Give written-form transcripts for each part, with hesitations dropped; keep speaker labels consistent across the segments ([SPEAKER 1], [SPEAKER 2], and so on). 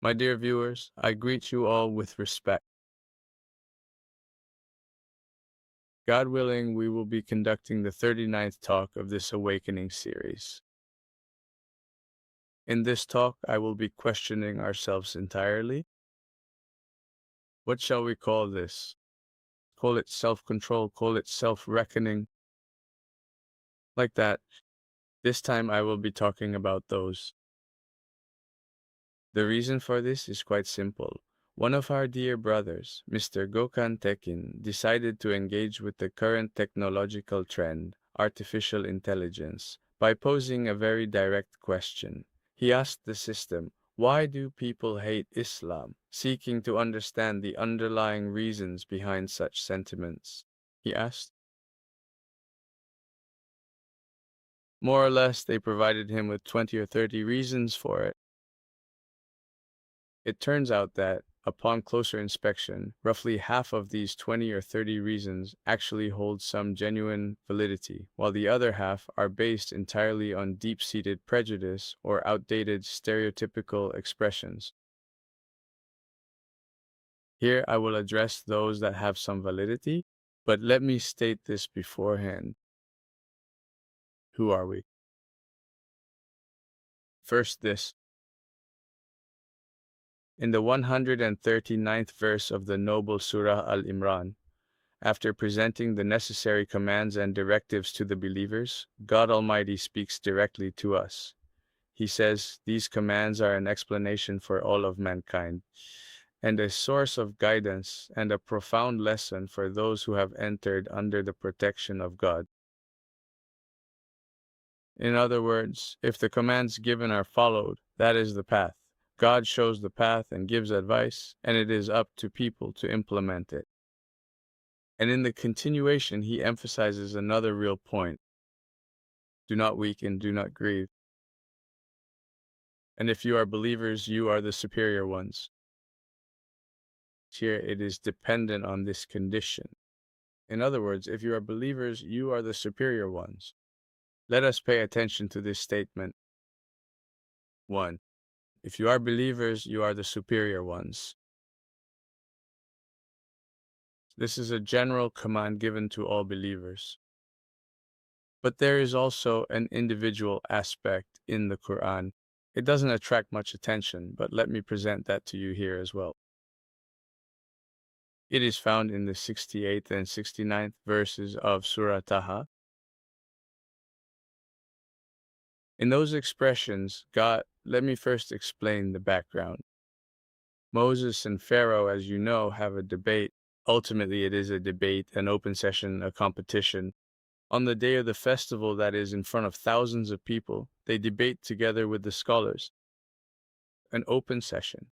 [SPEAKER 1] My dear viewers, I greet you all with respect. God willing, we will be conducting the 39th talk of this awakening series. In this talk, I will be questioning ourselves entirely. What shall we call this? Call it self-control, call it self-reckoning. Like that. This time I will be talking about those. The reason for this is quite simple. One of our dear brothers, Mr. Gökhan Tekin, decided to engage with the current technological trend, artificial intelligence, by posing a very direct question. He asked the system, why do people hate Islam, seeking to understand the underlying reasons behind such sentiments? He asked. More or less, they provided him with 20 or 30 reasons for it. It turns out that, upon closer inspection, roughly half of these 20 or 30 reasons actually hold some genuine validity, while the other half are based entirely on deep-seated prejudice or outdated stereotypical expressions. Here I will address those that have some validity, but let me state this beforehand. Who are we? First this. In the 139th verse of the noble Surah Al-Imran, after presenting the necessary commands and directives to the believers, God Almighty speaks directly to us. He says, these commands are an explanation for all of mankind, and a source of guidance and a profound lesson for those who have entered under the protection of God. In other words, if the commands given are followed, that is the path. God shows the path and gives advice, and it is up to people to implement it. And in the continuation, he emphasizes another real point. Do not weaken, do not grieve. And if you are believers, you are the superior ones. Here it is dependent on this condition. In other words, if you are believers, you are the superior ones. Let us pay attention to this statement. 1. If you are believers, you are the superior ones. This is a general command given to all believers. But there is also an individual aspect in the Quran. It doesn't attract much attention, but let me present that to you here as well. It is found in the 68th and 69th verses of Surah Taha. In those expressions, let me first explain the background. Moses and Pharaoh, as you know, have a debate. Ultimately, it is a debate, an open session, a competition. On the day of the festival that is in front of thousands of people, they debate together with the scholars. An open session.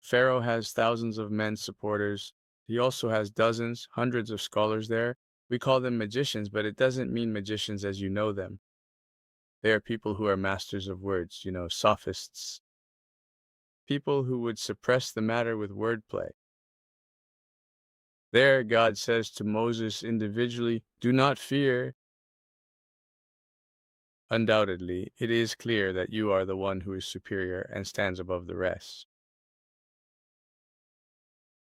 [SPEAKER 1] Pharaoh has thousands of men supporters. He also has dozens, hundreds of scholars there. We call them magicians, but it doesn't mean magicians as you know them. They are people who are masters of words, sophists. People who would suppress the matter with wordplay. There, God says to Moses individually, do not fear. Undoubtedly, it is clear that you are the one who is superior and stands above the rest.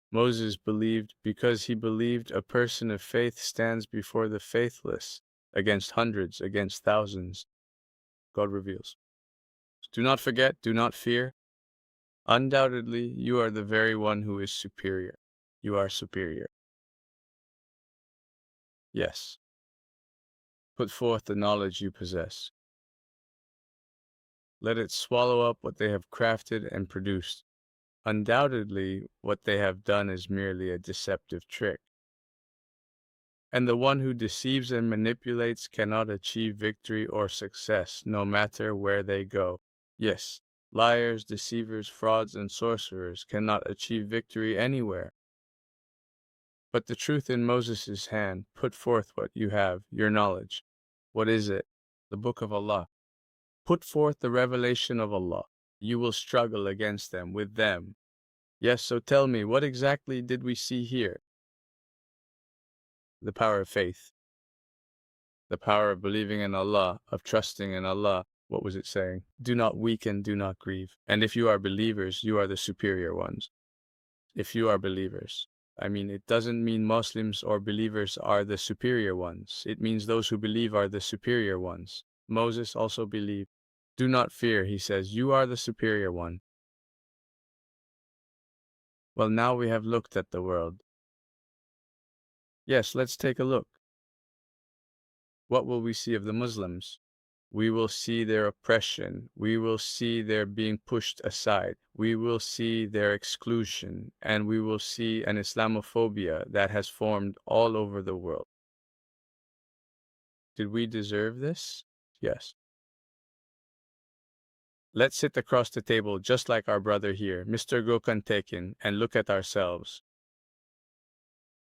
[SPEAKER 1] Moses believed because he believed a person of faith stands before the faithless, against hundreds, against thousands. God reveals. Do not forget, do not fear. Undoubtedly, you are the very one who is superior. You are superior. Yes. Put forth the knowledge you possess. Let it swallow up what they have crafted and produced. Undoubtedly, what they have done is merely a deceptive trick. And the one who deceives and manipulates cannot achieve victory or success, no matter where they go. Yes, liars, deceivers, frauds, and sorcerers cannot achieve victory anywhere. But the truth in Moses' hand, put forth what you have, your knowledge. What is it? The Book of Allah. Put forth the revelation of Allah. You will struggle against them, with them. Yes, so tell me, what exactly did we see here? The power of faith. The power of believing in Allah, of trusting in Allah, What was it saying? Do not weaken, do not grieve. And if you are believers, you are the superior ones. If you are believers. I mean, it doesn't mean Muslims or believers are the superior ones. It means those who believe are the superior ones. Moses also believed. Do not fear, he says, you are the superior one. Well, now we have looked at the world. Yes, let's take a look. What will we see of the Muslims? We will see their oppression. We will see their being pushed aside. We will see their exclusion. And we will see an Islamophobia that has formed all over the world. Did we deserve this? Yes. Let's sit across the table just like our brother here, Mr. Gökhan Tekin, and look at ourselves.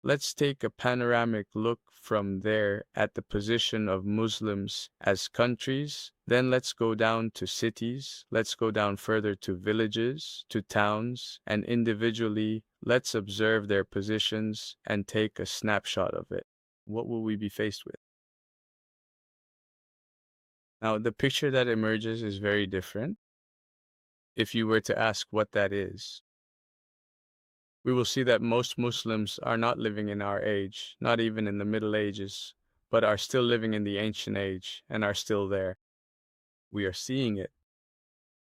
[SPEAKER 1] Let's take a panoramic look from there at the position of Muslims as countries. Then let's go down to cities. Let's go down further to villages, to towns, and individually, let's observe their positions and take a snapshot of it. What will we be faced with? Now, the picture that emerges is very different. If you were to ask what that is, we will see that most Muslims are not living in our age, not even in the Middle Ages, but are still living in the ancient age and are still there. We are seeing it.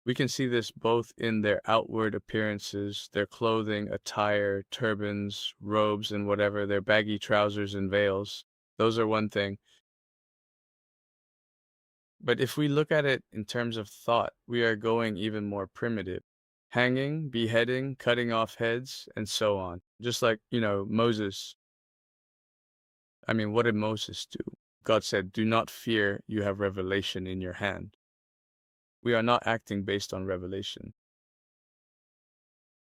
[SPEAKER 1] We can see this both in their outward appearances, their clothing, attire, turbans, robes, and whatever, their baggy trousers and veils. Those are one thing. But if we look at it in terms of thought, we are going even more primitive. Hanging, beheading, cutting off heads, and so on. Just like, Moses. I mean, what did Moses do? God said, do not fear, you have revelation in your hand. We are not acting based on revelation.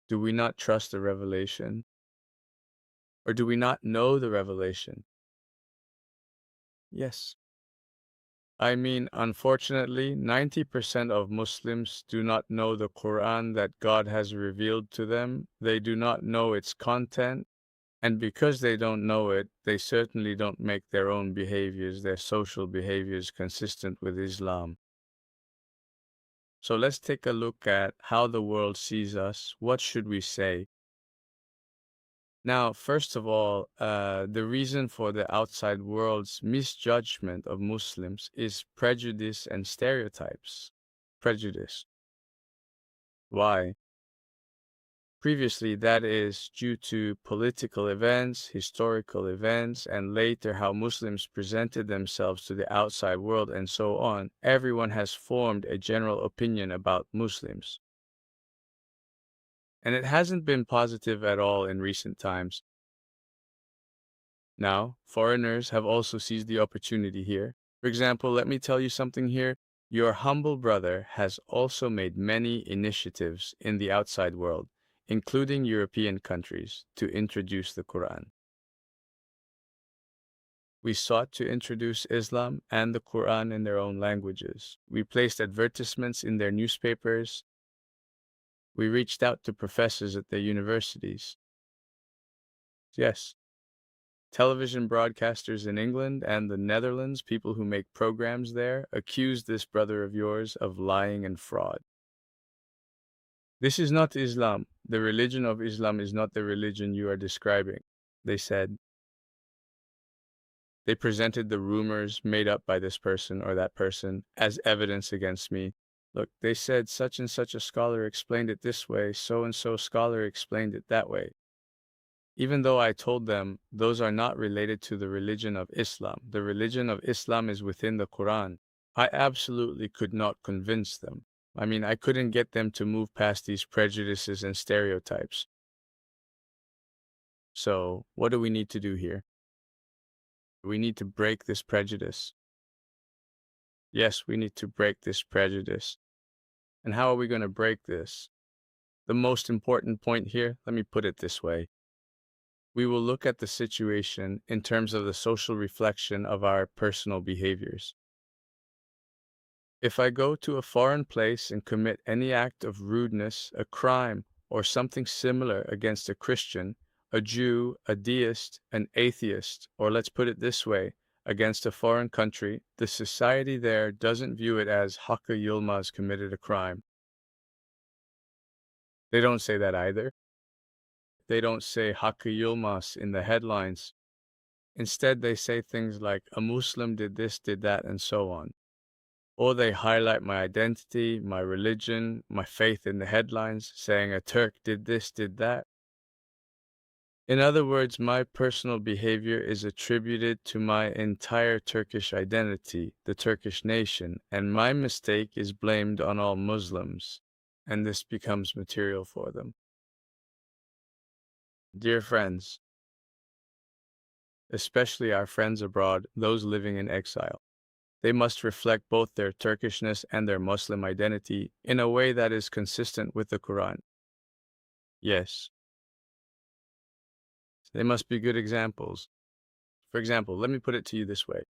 [SPEAKER 1] Do we not trust the revelation? Or do we not know the revelation? Yes. I mean, unfortunately, 90% of Muslims do not know the Quran that God has revealed to them. They do not know its content. And because they don't know it, they certainly don't make their own behaviors, their social behaviors, consistent with Islam. So let's take a look at how the world sees us. What should we say? Now, first of all, the reason for the outside world's misjudgment of Muslims is prejudice and stereotypes. Prejudice. Why? Previously, that is due to political events, historical events, and later how Muslims presented themselves to the outside world and so on. Everyone has formed a general opinion about Muslims. And it hasn't been positive at all in recent times. Now, foreigners have also seized the opportunity here. For example, let me tell you something here. Your humble brother has also made many initiatives in the outside world, including European countries, to introduce the Quran. We sought to introduce Islam and the Quran in their own languages. We placed advertisements in their newspapers. We reached out to professors at their universities. Yes. Television broadcasters in England and the Netherlands, people who make programs there, accused this brother of yours of lying and fraud. This is not Islam. The religion of Islam is not the religion you are describing, they said. They presented the rumors made up by this person or that person as evidence against me. Look, they said such and such a scholar explained it this way, so and so scholar explained it that way. Even though I told them those are not related to the religion of Islam, the religion of Islam is within the Quran, I absolutely could not convince them. I mean, I couldn't get them to move past these prejudices and stereotypes. So, what do we need to do here? We need to break this prejudice. Yes, we need to break this prejudice. And how are we going to break this? The most important point here, let me put it this way. We will look at the situation in terms of the social reflection of our personal behaviors. If I go to a foreign place and commit any act of rudeness, a crime, or something similar against a Christian, a Jew, a deist, an atheist, or let's put it this way, against a foreign country, the society there doesn't view it as Hakkı Yılmaz committed a crime. They don't say that either. They don't say Hakkı Yılmaz in the headlines. Instead, they say things like, a Muslim did this, did that, and so on. Or they highlight my identity, my religion, my faith in the headlines, saying a Turk did this, did that. In other words, my personal behavior is attributed to my entire Turkish identity, the Turkish nation, and my mistake is blamed on all Muslims, and this becomes material for them. Dear friends, especially our friends abroad, those living in exile, they must reflect both their Turkishness and their Muslim identity in a way that is consistent with the Quran. Yes, they must be good examples. For example, let me put it to you this way.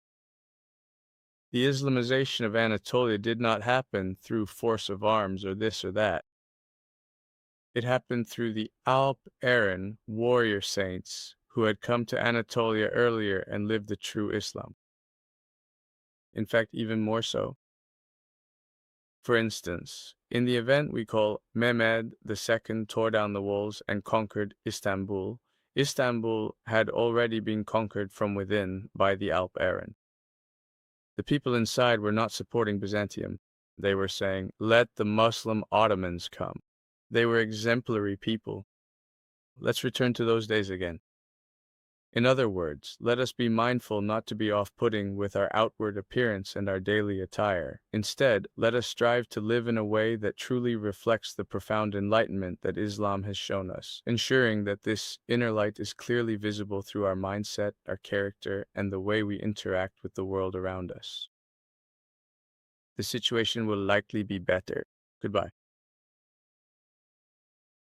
[SPEAKER 1] The Islamization of Anatolia did not happen through force of arms or this or that. It happened through the Alp Aran warrior saints who had come to Anatolia earlier and lived the true Islam. In fact, even more so. For instance, in the event we call Mehmed II tore down the walls and conquered Istanbul, Istanbul had already been conquered from within by the Alp Aran. The people inside were not supporting Byzantium. They were saying, let the Muslim Ottomans come. They were exemplary people. Let's return to those days again. In other words, let us be mindful not to be off-putting with our outward appearance and our daily attire. Instead, let us strive to live in a way that truly reflects the profound enlightenment that Islam has shown us, ensuring that this inner light is clearly visible through our mindset, our character, and the way we interact with the world around us. The situation will likely be better. Goodbye.